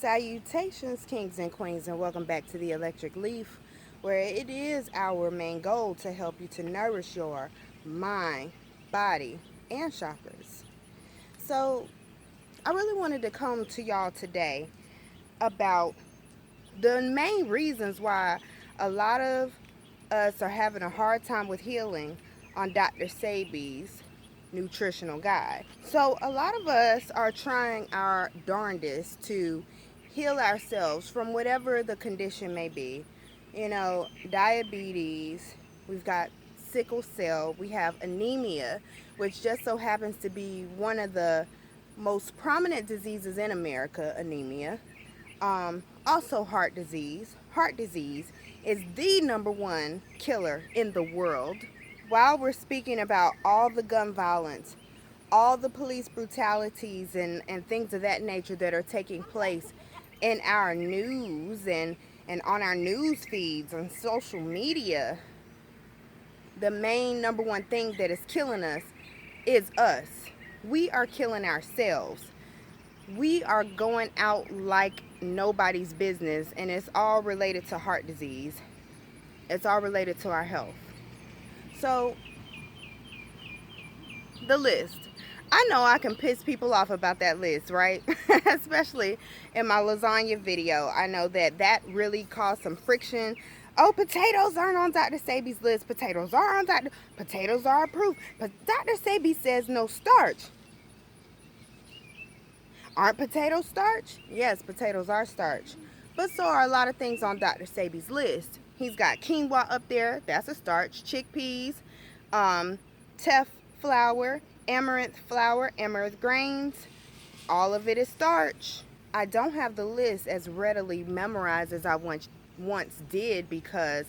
Salutations, kings and queens, and welcome back to the Electric Leaf, where it is our main goal to help you to nourish your mind, body, and chakras. So, I really wanted to come to y'all today about the main reasons why a lot of us are having a hard time with healing on Dr. Sebi's nutritional guide. So a lot of us are trying our darndest to heal ourselves from whatever the condition may be. You know, diabetes, we've got sickle cell, we have anemia, which just so happens to be one of the most prominent diseases in America, anemia. Also heart disease. Heart disease is the number one killer in the world. While we're speaking about all the gun violence, all the police brutalities and things of that nature that are taking place in our news and on our news feeds, on social media, the main number one thing that is killing us is us. We are killing ourselves. We are going out like nobody's business, and it's all related to heart disease. It's all related to our health. So, the list. I know I can piss people off about that list, right? Especially in my lasagna video. I know that really caused some friction. Oh, potatoes aren't on Dr. Sebi's list. Potatoes are on Potatoes are approved. But Dr. Sebi says no starch. Aren't potatoes starch? Yes, potatoes are starch. But so are a lot of things on Dr. Sebi's list. He's got quinoa up there. That's a starch. Chickpeas, teff flour, amaranth grains. All of it is starch. I don't have the list as readily memorized as I once did because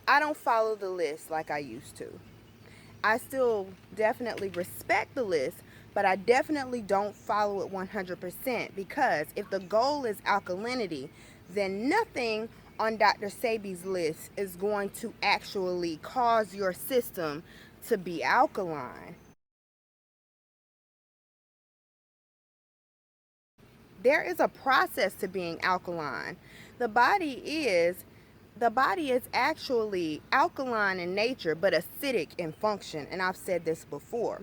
I don't follow the list like I used to. I still definitely respect the list, but I definitely don't follow it 100% because if the goal is alkalinity, then nothing on Dr. Sebi's list is going to actually cause your system to be alkaline. There is a process to being alkaline. The body is actually alkaline in nature but acidic in function, and I've said this before.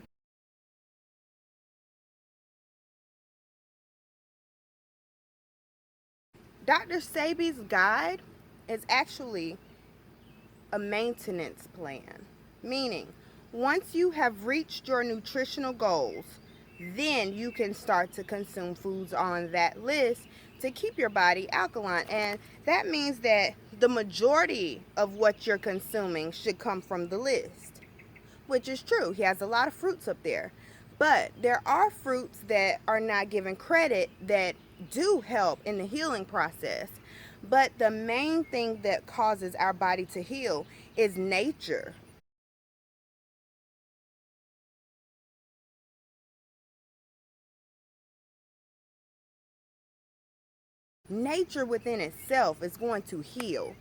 Dr. Sebi's guide is actually a maintenance plan, meaning once you have reached your nutritional goals, then you can start to consume foods on that list to keep your body alkaline. And that means that the majority of what you're consuming should come from the list, which is true. He has a lot of fruits up there. But there are fruits that are not given credit that do help in the healing process. But the main thing that causes our body to heal is nature. Nature within itself is going to heal.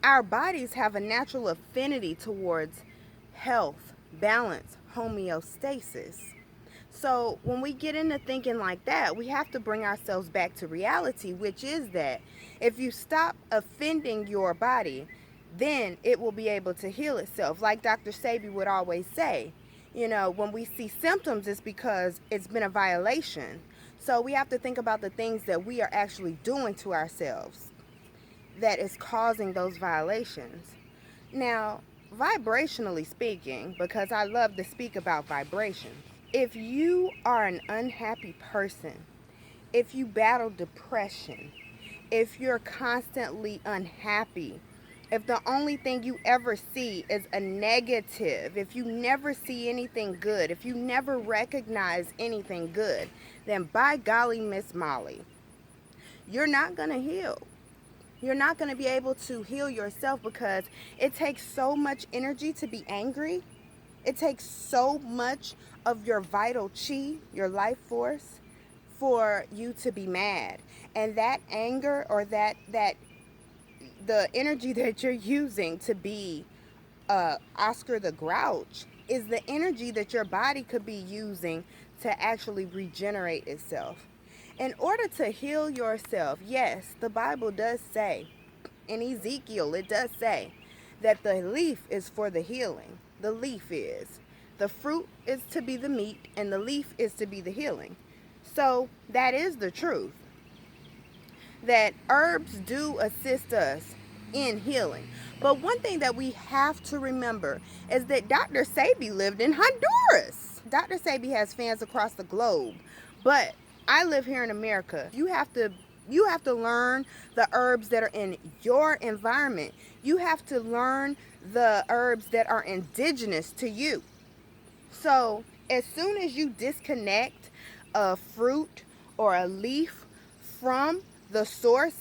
Our bodies have a natural affinity towards health, balance, homeostasis. So when we get into thinking like that, we have to bring ourselves back to reality, which is that if you stop offending your body, then it will be able to heal itself. Like Dr. Sebi would always say, you know, when we see symptoms, it's because it's been a violation. So we have to think about the things that we are actually doing to ourselves that is causing those violations. Now, vibrationally speaking, because I love to speak about vibrations, if you are an unhappy person, if you battle depression, if you're constantly unhappy, if the only thing you ever see is a negative, if you never see anything good, if you never recognize anything good, then by golly, Miss Molly, you're not going to heal. You're not going to be able to heal yourself because it takes so much energy to be angry. It takes so much of your vital chi, your life force, for you to be mad. And that anger or that the energy that you're using to be Oscar the Grouch is the energy that your body could be using to actually regenerate itself. In order to heal yourself, yes, the Bible does say, in Ezekiel, it does say that the leaf is for the healing. The leaf is. The fruit is to be the meat, and the leaf is to be the healing. So that is the truth. That herbs do assist us in healing. But one thing that we have to remember is that Dr. Sebi lived in Honduras. Dr. Sebi has fans across the globe, but I live here in America. You have to learn the herbs that are in your environment. You have to learn the herbs that are indigenous to you. So as soon as you disconnect a fruit or a leaf from the source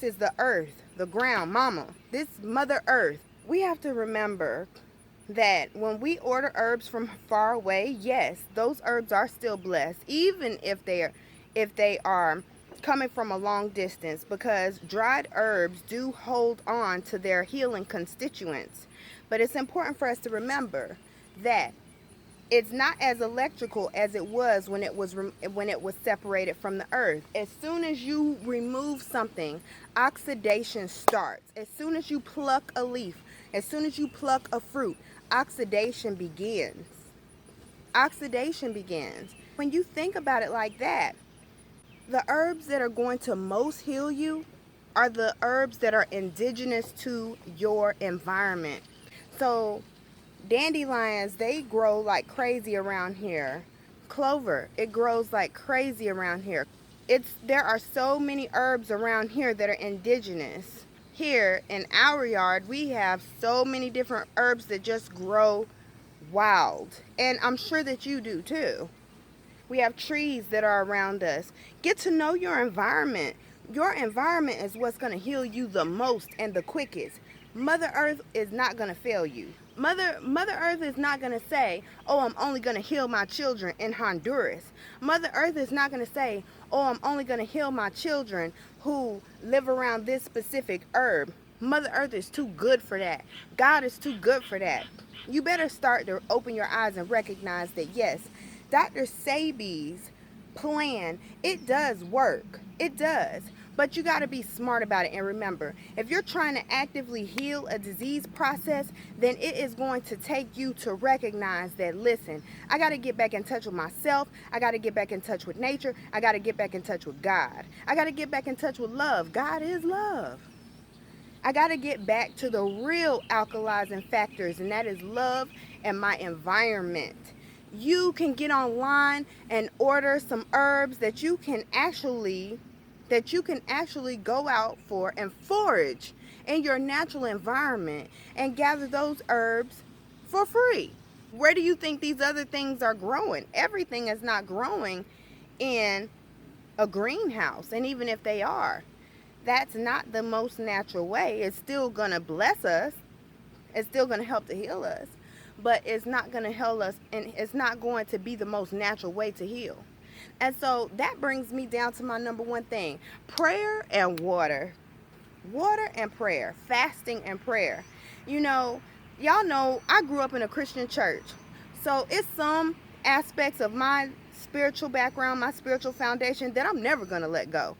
is the earth, the ground, mama, this mother earth. We have to remember that when we order herbs from far away, yes, those herbs are still blessed, even if they are coming from a long distance, because dried herbs do hold on to their healing constituents. But it's important for us to remember that it's not as electrical as it was when it was separated from the earth. As soon as you remove something, oxidation starts. As soon as you pluck a leaf, as soon as you pluck a fruit, oxidation begins. Oxidation begins. When you think about it like that, the herbs that are going to most heal you are the herbs that are indigenous to your environment. So dandelions, they grow like crazy around here. Clover, it grows like crazy around here. There are so many herbs around here that are indigenous. Here in our yard, we have so many different herbs that just grow wild. And I'm sure that you do too. We have trees that are around us. Get to know your environment. Your environment is what's going to heal you the most and the quickest. Mother Earth is not going to fail you. Mother Earth is not going to say, oh, I'm only going to heal my children in Honduras. Mother Earth is not going to say, oh, I'm only going to heal my children who live around this specific herb. Mother Earth is too good for that. God is too good for that. You better start to open your eyes and recognize that, yes, Dr. Sebi's plan, it does work. It does. But you got to be smart about it. And remember, if you're trying to actively heal a disease process, then it is going to take you to recognize that, listen, I got to get back in touch with myself. I got to get back in touch with nature. I got to get back in touch with God. I got to get back in touch with love. God is love. I got to get back to the real alkalizing factors, and that is love and my environment. You can get online and order some herbs that you can actually go out for and forage in your natural environment and gather those herbs for free. Where do you think these other things are growing? Everything is not growing in a greenhouse. And even if they are, that's not the most natural way. It's still going to bless us. It's still going to help to heal us. But it's not going to heal us, and it's not going to be the most natural way to heal. And so that brings me down to my number one thing: prayer and water. Water and prayer. Fasting and prayer. You know, y'all know I grew up in a Christian church. So it's some aspects of my spiritual background, my spiritual foundation, that I'm never going to let go.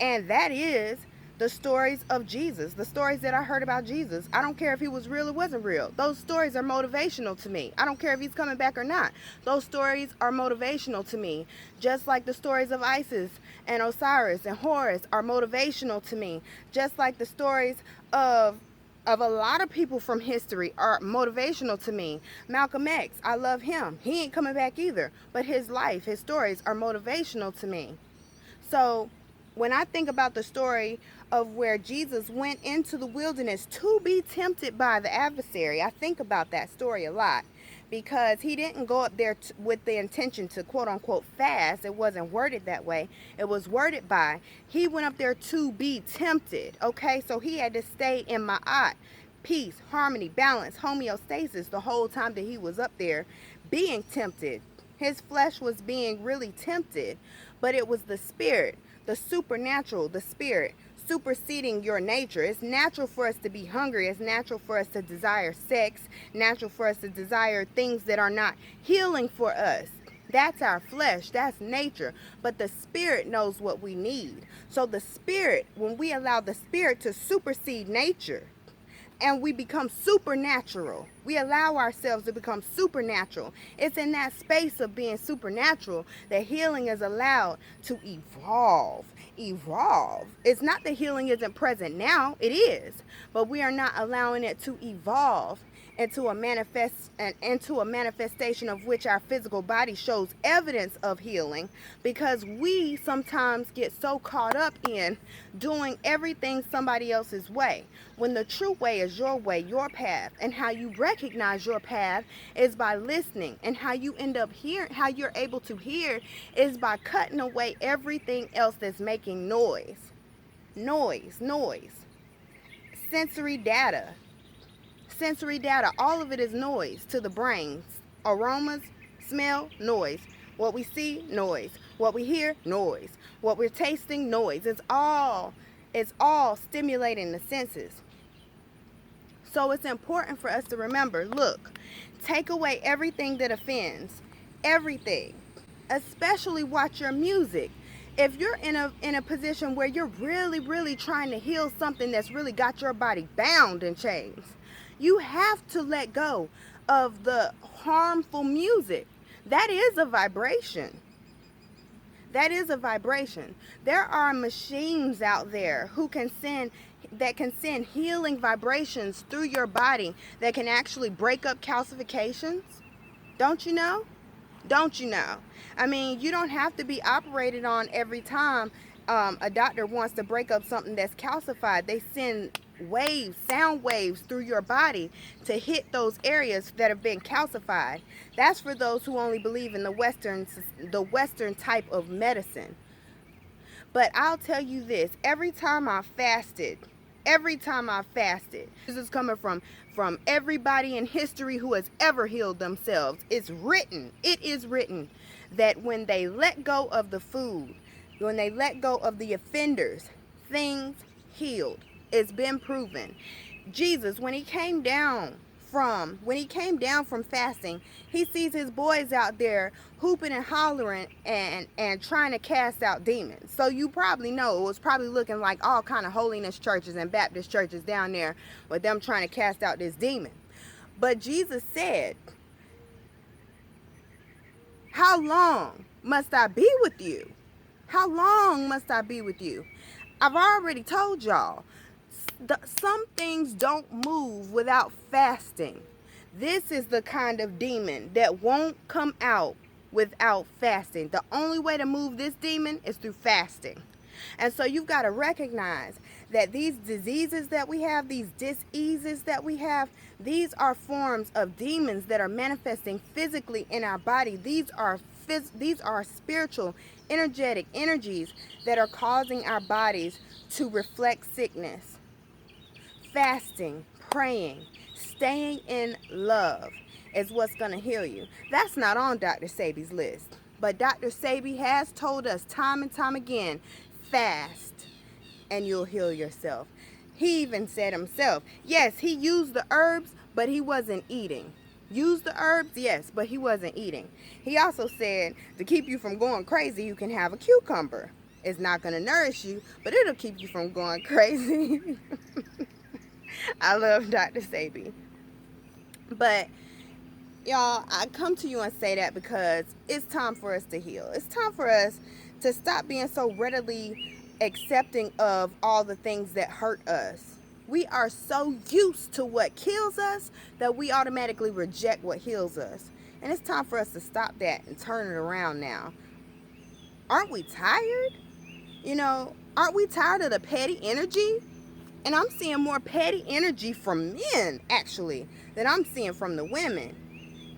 And that is the stories of Jesus, the stories that I heard about Jesus. I don't care if he was real or wasn't real. Those stories are motivational to me. I don't care if he's coming back or not. Those stories are motivational to me. Just like the stories of Isis and Osiris and Horus are motivational to me. Just like the stories of a lot of people from history are motivational to me. Malcolm X, I love him. He ain't coming back either. But his life, his stories are motivational to me. So when I think about the story of where Jesus went into the wilderness to be tempted by the adversary, I think about that story a lot, because he didn't go up there with the intention to quote unquote fast. It wasn't worded that way. It was worded by, he went up there to be tempted. Okay, so he had to stay in ma'at, peace, harmony, balance, homeostasis the whole time that he was up there being tempted. His flesh was being really tempted, but it was the spirit, the supernatural, the spirit superseding your nature. It's natural for us to be hungry. It's natural for us to desire sex, natural for us to desire things that are not healing for us. That's our flesh. That's nature. But the spirit knows what we need. So the spirit, when we allow the spirit to supersede nature, and we become supernatural. We allow ourselves to become supernatural. It's in that space of being supernatural that healing is allowed to evolve. Evolve. It's not that healing isn't present now, it is, but we are not allowing it to evolve into a manifestation of which our physical body shows evidence of healing, because we sometimes get so caught up in doing everything somebody else's way, when the true way is your way, your path. And how you recognize your path is by listening, and how you end up hearing, how you're able to hear, is by cutting away everything else that's making noise. Sensory data, all of it is noise to the brain. Aromas, smell, noise. What we see, noise. What we hear, noise. What we're tasting, noise. It's all stimulating the senses. So it's important for us to remember, look, take away everything that offends. Everything. Especially watch your music. If you're in a position where you're really trying to heal something that's really got your body bound in chains, you have to let go of the harmful music. That is a vibration. There are machines out there who can send healing vibrations through your body that can actually break up calcifications. Don't you know? I mean, you don't have to be operated on every time a doctor wants to break up something that's calcified. They send sound waves through your body to hit those areas that have been calcified. That's for those who only believe in the Western type of medicine. But I'll tell you this, every time I fasted, this is coming from everybody in history who has ever healed themselves. It is written that when they let go of the food, when they let go of the offenders, things healed. It's been proven. Jesus, when he came down from fasting, he sees his boys out there hooping and hollering and trying to cast out demons. So you probably know it was probably looking like all kind of holiness churches and Baptist churches down there with them trying to cast out this demon. But Jesus said, "How long must I be with you? How long must I be with you?" I've already told y'all, some things don't move without fasting. This is the kind of demon that won't come out without fasting. The only way to move this demon is through fasting. And so you've got to recognize that these diseases that we have, these diseases that we have, these are forms of demons that are manifesting physically in our body. These are spiritual, energetic energies that are causing our bodies to reflect sickness. Fasting, praying, staying in love is what's going to heal you. That's not on Dr. Sebi's list. But Dr. Sebi has told us time and time again, fast and you'll heal yourself. He even said himself, yes, he used the herbs, but he wasn't eating. Used the herbs, yes, but he wasn't eating. He also said to keep you from going crazy, you can have a cucumber. It's not going to nourish you, but it'll keep you from going crazy. I love Dr. Sebi. But y'all, I come to you and say that because it's time for us to heal. It's time for us to stop being so readily accepting of all the things that hurt us. We are so used to what kills us that we automatically reject what heals us. And it's time for us to stop that and turn it around now. Aren't we tired? Aren't we tired of the petty energy? And I'm seeing more petty energy from men, actually, than I'm seeing from the women.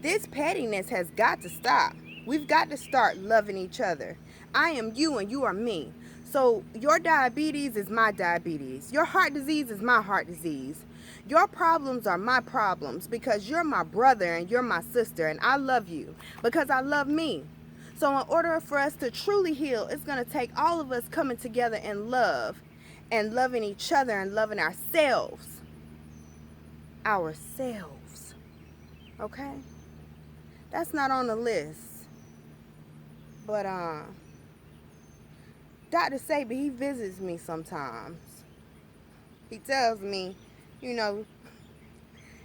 This pettiness has got to stop. We've got to start loving each other. I am you and you are me. So your diabetes is my diabetes. Your heart disease is my heart disease. Your problems are my problems because you're my brother and you're my sister, and I love you because I love me. So in order for us to truly heal, it's going to take all of us coming together in love and loving each other and loving ourselves. Okay? That's not on the list. But Dr. Sebi, he visits me sometimes. He tells me, you know,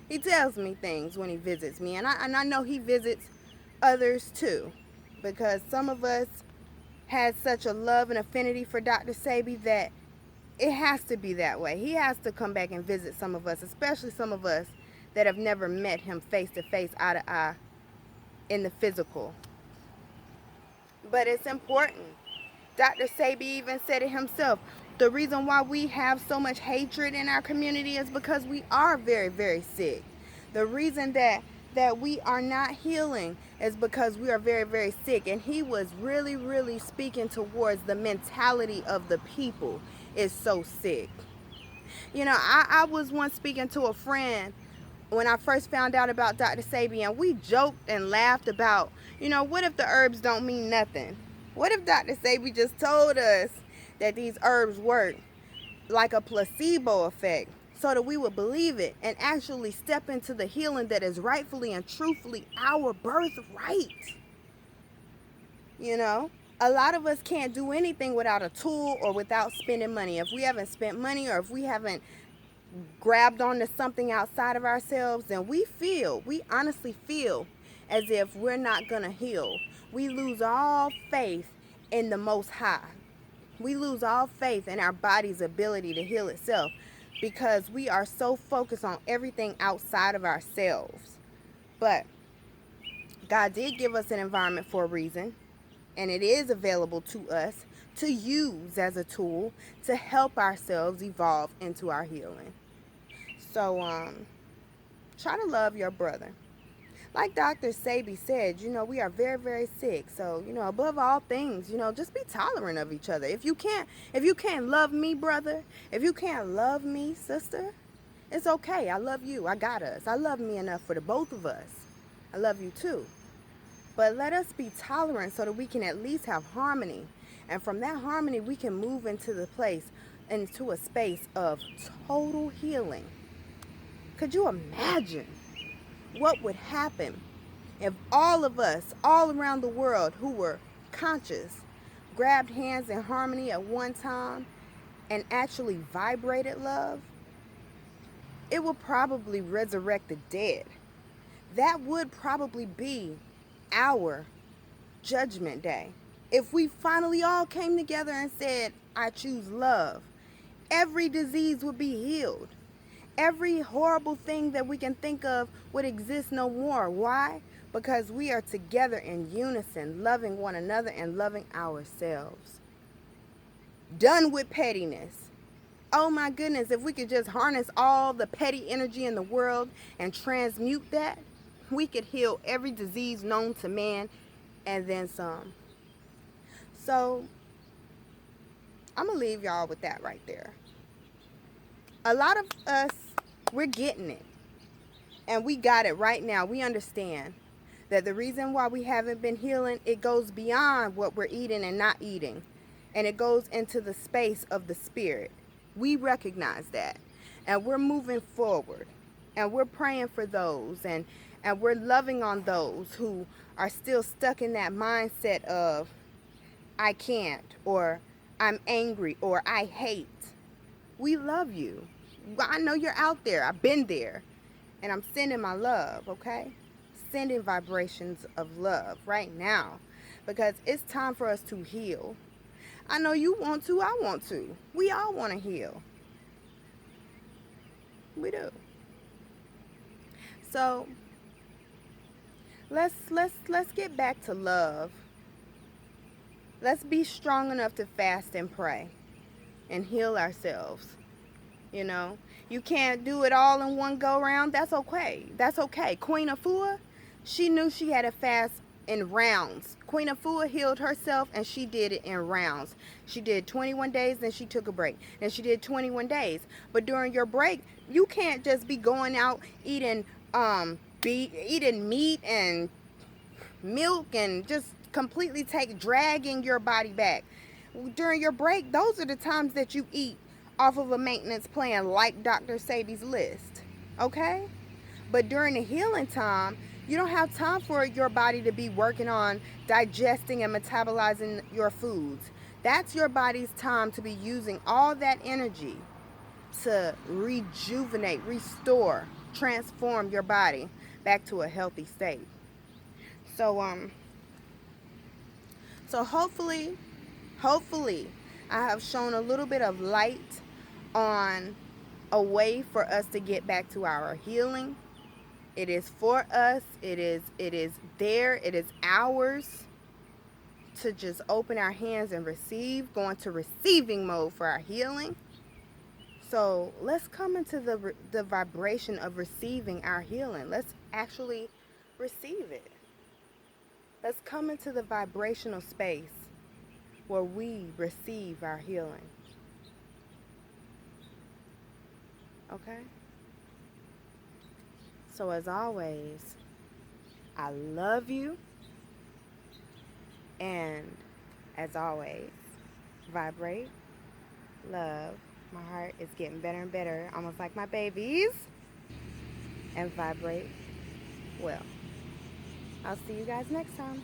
he tells me things when he visits me, and I know he visits others too, because some of us had such a love and affinity for Dr. Sebi that it has to be that way. He has to come back and visit some of us, especially some of us that have never met him face to face, eye to eye, in the physical. But it's important. Dr. Sebi even said it himself. The reason why we have so much hatred in our community is because we are very, very sick. The reason that we are not healing is because we are very, very sick. And he was really, really speaking towards the mentality of the people is so sick. You know, I was once speaking to a friend when I first found out about Dr. Sebi, and we joked and laughed about, what if the herbs don't mean nothing? What if Dr. Sebi just told us that these herbs work like a placebo effect so that we would believe it and actually step into the healing that is rightfully and truthfully our birthright? A lot of us can't do anything without a tool or without spending money. If we haven't spent money or if we haven't grabbed onto something outside of ourselves, then we honestly feel as if we're not going to heal. We lose all faith in the Most High. We lose all faith in our body's ability to heal itself because we are so focused on everything outside of ourselves. But God did give us an environment for a reason, and it is available to us to use as a tool to help ourselves evolve into our healing. So, try to love your brother. Like Dr. Sebi said, we are very, very sick. So, above all things, just be tolerant of each other. If you can't love me, brother, if you can't love me, sister, it's okay. I love you. I got us. I love me enough for the both of us. I love you too. But let us be tolerant so that we can at least have harmony. And from that harmony, we can move into a space of total healing. Could you imagine what would happen if all of us, all around the world who were conscious, grabbed hands in harmony at one time and actually vibrated love? It will probably resurrect the dead. That would probably be our judgment day. If we finally all came together and said, I choose love, every disease would be healed. Every horrible thing that we can think of would exist no more. Why? Because we are together in unison, loving one another and loving ourselves. Done with pettiness. Oh my goodness, if we could just harness all the petty energy in the world and transmute that, we could heal every disease known to man and then some. So, I'm going to leave y'all with that right there. A lot of us, we're getting it. And we got it right now. We understand that the reason why we haven't been healing, it goes beyond what we're eating and not eating. And it goes into the space of the spirit. We recognize that. And we're moving forward. And we're praying for those. And we're loving on those who are still stuck in that mindset of, I can't, or I'm angry, or I hate. We love you. I know you're out there. I've been there. And I'm sending my love, okay? Sending vibrations of love right now. Because it's time for us to heal. I know you want to. I want to. We all want to heal. We do. So, let's get back to love. Let's be strong enough to fast and pray and heal ourselves. You can't do it all in one go round. That's okay. That's okay. Queen Afua, she knew she had to fast in rounds. Queen Afua healed herself and she did it in rounds. She did 21 days, then she took a break. Then she did 21 days. But during your break, you can't just be going out eating meat and milk and just completely dragging your body back. During your break, those are the times that you eat off of a maintenance plan like Dr. Sebi's list, okay? But during the healing time, You don't have time for your body to be working on digesting and metabolizing your foods. That's your body's time to be using all that energy to rejuvenate, restore, transform your body back to a healthy state. So hopefully I have shown a little bit of light on a way for us to get back to our healing. It is for us. It is there. It is ours to just open our hands and receive, go into receiving mode for our healing. So let's come into the vibration of receiving our healing. Let's actually receive it. Let's come into the vibrational space where we receive our healing. Okay? So as always, I love you. And as always, vibrate, love. My heart is getting better and better, almost like my babies. And vibrate well. I'll see you guys next time.